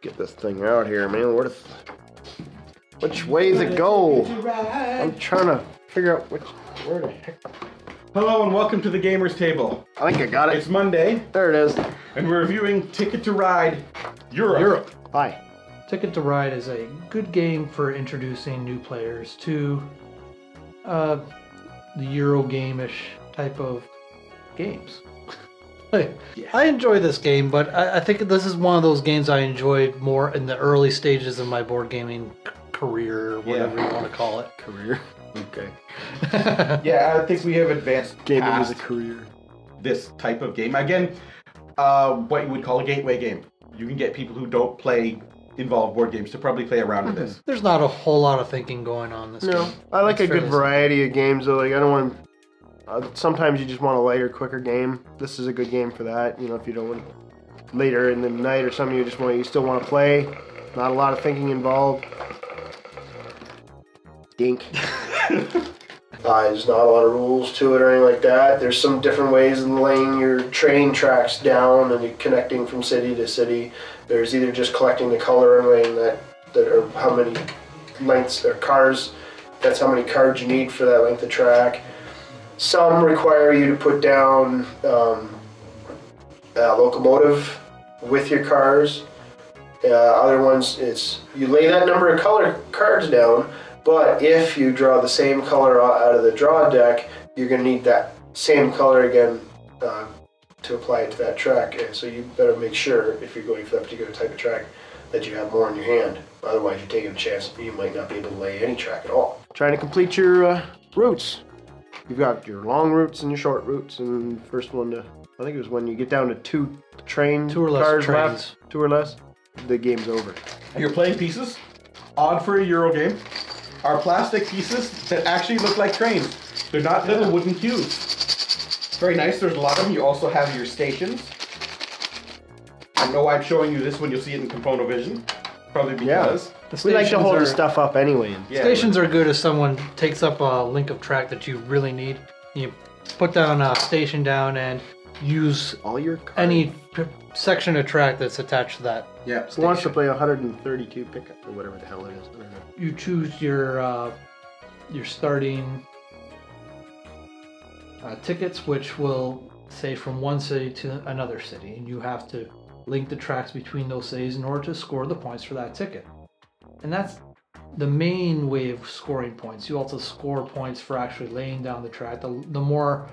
get this thing out here, man. Which way does it go? I'm trying to figure out where the heck. Hello and welcome to the Gamers Table. I think I got it. It's Monday. There it is. And we're reviewing Ticket to Ride Europe. Hi. Ticket to Ride is a good game for introducing new players to the Eurogame-ish type of games. I enjoy this game, but I think this is one of those games I enjoyed more in the early stages of my board gaming career, or whatever you want to call it. Career? Okay. Yeah, I think we have advanced Gaming is past a career. this type of game. Again, what you would call a gateway game. You can get people who don't play involved board games to probably play around with this. There's not a whole lot of thinking going on in this game. I like It's a good fairly variety of games, though. Like, I don't want. Sometimes you just want a lighter, quicker game. This is a good game for that. You know, if you don't want later in the night or something, you still want to play. Not a lot of thinking involved. Dink. There's not a lot of rules to it or anything like that. There's some different ways of laying your train tracks down and you're connecting from city to city. There's either just collecting the color and laying that or how many lengths or cars. That's how many cards you need for that length of track. Some require you to put down a locomotive with your cars. Other ones, it's you lay that number of color cards down, but if you draw the same color out of the draw deck, you're going to need that same color again to apply it to that track. And so you better make sure, if you're going for that particular type of track, that you have more in your hand. Otherwise, you're taking a chance you might not be able to lay any track at all. Trying to complete your routes. You've got your long routes and your short routes, and the first one I think it was when you get down to two or less cars left, two or less, the game's over. Your playing pieces, odd for a Euro game, are plastic pieces that actually look like trains. They're not little wooden cubes. Very nice. There's a lot of them. You also have your stations. I know I'm showing you this when you'll see it in Compono Vision. Probably because. We like to hold the stuff up anyway. Stations are good if someone takes up a link of track that you really need. You put down a station down and use all your cards. Any section of track that's attached to that. Yeah. Who wants to play 132 pickup or whatever the hell it is? I don't know. You choose your starting tickets, which will say from one city to another city, and you have to link the tracks between those cities in order to score the points for that ticket. And that's the main way of scoring points. You also score points for actually laying down the track. The more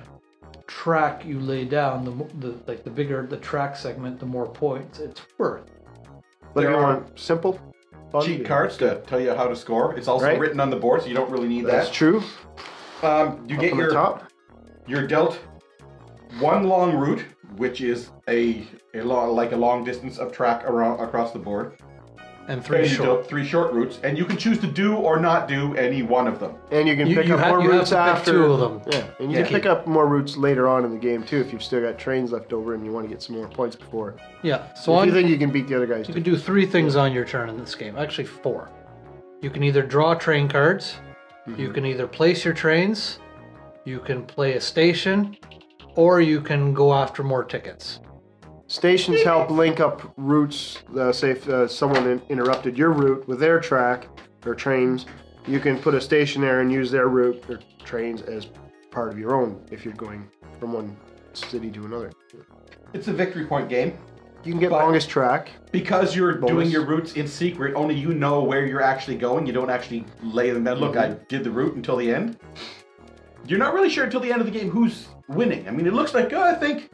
track you lay down, the bigger the track segment, the more points it's worth. But you want simple cheat cards to tell you how to score. It's also written on the board, so you don't really need that. That's true. You get you're dealt one long route, which is a long distance of track across the board. And three short routes, and you can choose to do or not do any one of them. And you can pick up more routes after. Two of them. Yeah, and you can pick up more routes later on in the game too if you've still got trains left over and you want to get some more points before. Yeah, so if you think you can beat the other guys. You can do 3 things on your turn in this game. Actually, 4. You can either draw train cards, you can either place your trains, you can play a station, or you can go after more tickets. Stations help link up routes. Say if someone interrupted your route with their track or trains, you can put a station there and use their route or trains as part of your own if you're going from one city to another. It's a victory point game. You can get longest track. Because you're doing your routes in secret, only you know where you're actually going. You don't actually lay them down. Look, I did the route until the end. You're not really sure until the end of the game who's winning. I mean, it looks like, I think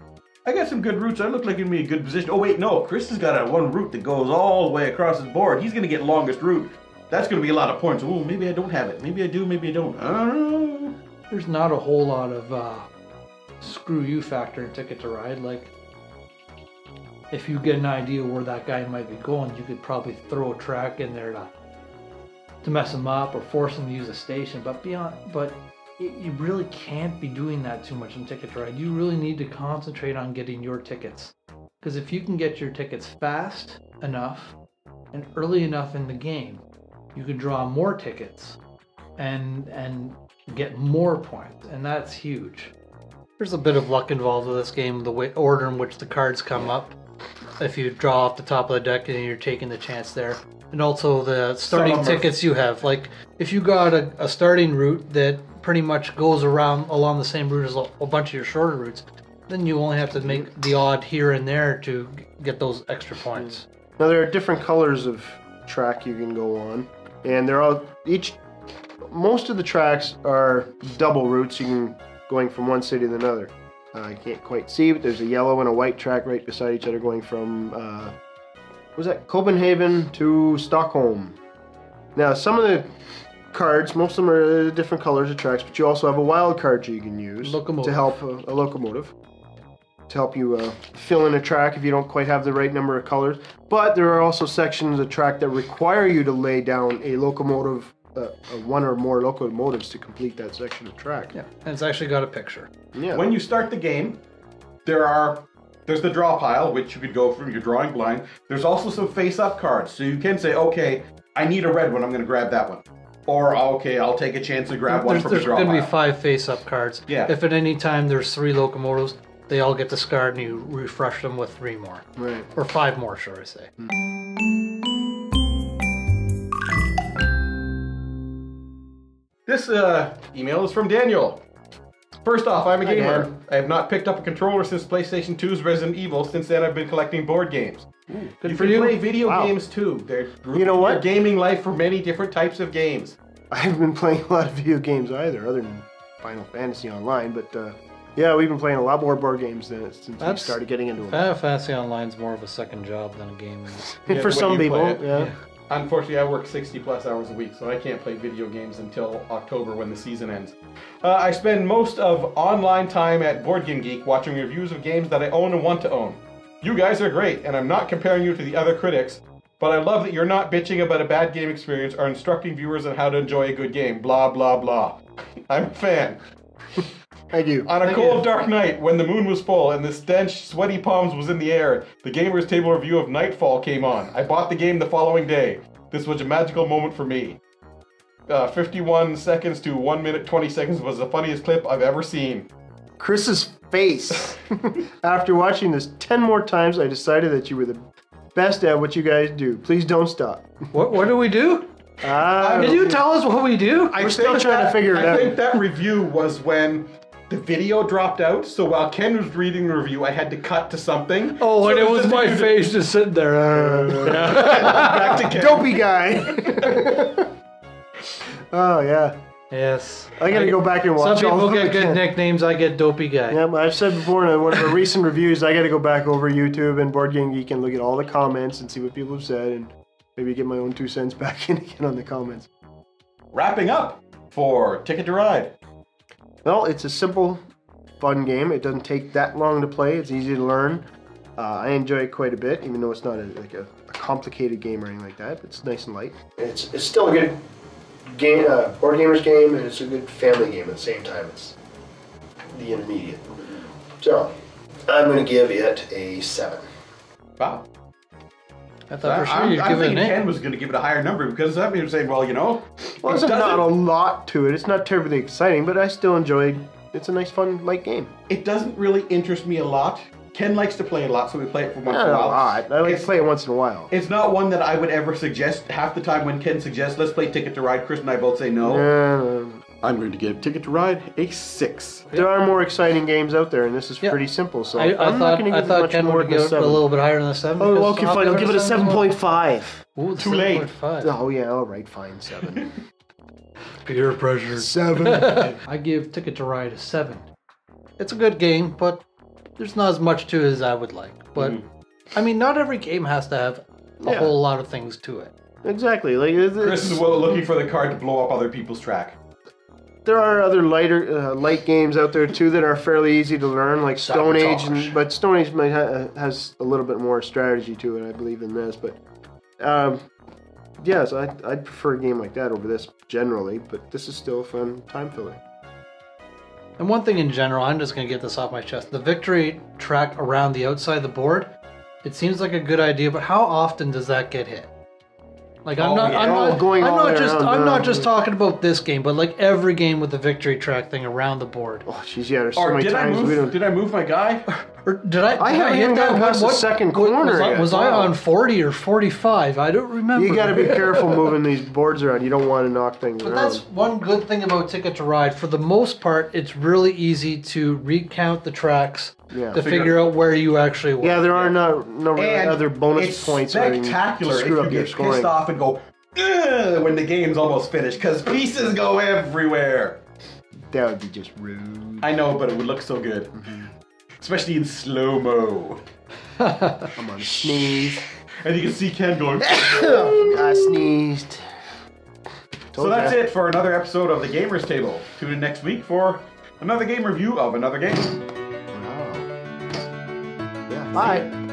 I got some good routes. I look like I'm in a good position. Oh, wait, no. Chris has got one route that goes all the way across his board. He's going to get longest route. That's going to be a lot of points. Oh, maybe I don't have it. Maybe I do, maybe I don't. I don't know. There's not a whole lot of screw you factor in Ticket to Ride. Like, if you get an idea where that guy might be going, you could probably throw a track in there to mess him up or force him to use a station. But you really can't be doing that too much in Ticket to Ride. You really need to concentrate on getting your tickets. Because if you can get your tickets fast enough and early enough in the game, you can draw more tickets and get more points. And that's huge. There's a bit of luck involved with this game, the order in which the cards come up. if you draw off the top of the deck and you're taking the chance there. And also the starting tickets you have. Like, if you got a starting route that pretty much goes along the same route as a bunch of your shorter routes, then you only have to make the odd here and there to get those extra points. Now there are different colors of track you can go on, and they're all most of the tracks are double routes. You can going from one city to another. I can't quite see, but there's a yellow and a white track right beside each other going from was that Copenhagen to Stockholm. Now some of the cards, most of them are different colors of tracks, but you also have a wild card you can use to help a locomotive. To help you fill in a track if you don't quite have the right number of colors. But there are also sections of track that require you to lay down a locomotive, one or more locomotives to complete that section of track. Yeah, and it's actually got a picture. Yeah. When you start the game, there's the draw pile, which you could go from. You're drawing blind. There's also some face-up cards, so you can say, okay, I need a red one, I'm going to grab that one. Or, okay, I'll take a chance to grab one from the draw pile. There's going to be 5 face-up cards. Yeah. If at any time there's 3 locomotives, they all get discarded and you refresh them with 3 more. Right. Or 5 more, should I say. This email is from Daniel. First off, I'm a gamer. I have not picked up a controller since PlayStation 2's Resident Evil. Since then, I've been collecting board games. Ooh, you can play video games too. They're your gaming life for many different types of games. I haven't been playing a lot of video games either, other than Final Fantasy Online, but yeah, we've been playing a lot more board games since we started getting into them. Final Fantasy Online's more of a second job than a game. For some people, yeah. Unfortunately, I work 60 plus hours a week, so I can't play video games until October when the season ends. I spend most of online time at Board Game Geek watching reviews of games that I own and want to own. You guys are great, and I'm not comparing you to the other critics, but I love that you're not bitching about a bad game experience or instructing viewers on how to enjoy a good game. Blah, blah, blah. I'm a fan. Thank you. On a cold, dark night, when the moon was full and the stench, sweaty palms was in the air, the Gamers Table review of Nightfall came on. I bought the game the following day. This was a magical moment for me. 51 seconds to 1 minute 20 seconds was the funniest clip I've ever seen. Chris's face. After watching this 10 more times, I decided that you were the best at what you guys do. Please don't stop. What do we do? Did you tell us what we do? We're still trying to figure it out. I think that review was when the video dropped out, so while Ken was reading the review, I had to cut to something. Oh, so and it was my face just sitting there. Back to Ken. Dopey guy. Oh, yeah. Yes. I gotta go back and watch some all people get good nicknames, I get Dopey Guy. Yeah, I've said before in one of the recent reviews, I gotta go back over YouTube and Board Game Geek and look at all the comments and see what people have said and maybe get my own 2 cents back in again on the comments. Wrapping up for Ticket to Ride. Well, it's a simple, fun game. It doesn't take that long to play. It's easy to learn. I enjoy it quite a bit, even though it's not a complicated game or anything like that. But it's nice and light. It's still a good game, board gamers game, and it's a good family game at the same time. It's the intermediate. So, I'm going to give it a 7. Wow. I thought for sure you'd give it an 8. Ken was going to give it a higher number because that means saying, well, you know. Well, there's not a lot to it. It's not terribly exciting, but I still enjoy it. It's a nice, fun, light game. It doesn't really interest me a lot. Ken likes to play it a lot, so we play it for once in a while. Not a lot. I like to play it once in a while. It's not one that I would ever suggest. Half the time when Ken suggests, let's play Ticket to Ride, Chris and I both say no. Yeah. I'm going to give Ticket to Ride a 6. There are more exciting games out there, and this is pretty simple. So I thought Ken would give it a little bit higher than a 7. Oh, okay, fine. I'll give it a 7.5. Ooh, too late. 7.5. Oh, yeah, all right, fine, 7. Peer pressure. 7. I give Ticket to Ride a 7. It's a good game, but there's not as much to it as I would like. But, I mean, not every game has to have a whole lot of things to it. Exactly. Like Chris is looking for the card to blow up other people's track. There are other light games out there too that are fairly easy to learn, like Stone Age, but Stone Age has a little bit more strategy to it, I believe, than this. But yes, I'd prefer a game like that over this generally, but this is still a fun time filler. And one thing in general, I'm just going to get this off my chest. The victory track around the outside of the board, it seems like a good idea, but how often does that get hit? Like I'm not just talking about this game, but like every game with the victory track thing around the board. Oh, jeez, yeah, there's so many times we don't. Did I move my guy? Or did I haven't hit even that gotten past the second corner yet. Was I on 40 or 45? I don't remember. You got to be careful moving these boards around. You don't want to knock things But around. that's one good thing about Ticket to Ride. For the most part, it's really easy to recount the tracks to figure out where you actually were. Yeah, there are no really And other bonus it's points. spectacular if you get pissed off and go, "Ugh," when the game's almost finished, because pieces go everywhere. That would be just rude. I know, but it would look so good. Mm-hmm. Especially in slow-mo. I'm on a sneeze. And you can see Ken going, I sneezed. So that's it for another episode of the Gamers Table. Tune in next week for another game review of another game. Wow. Yeah. Bye.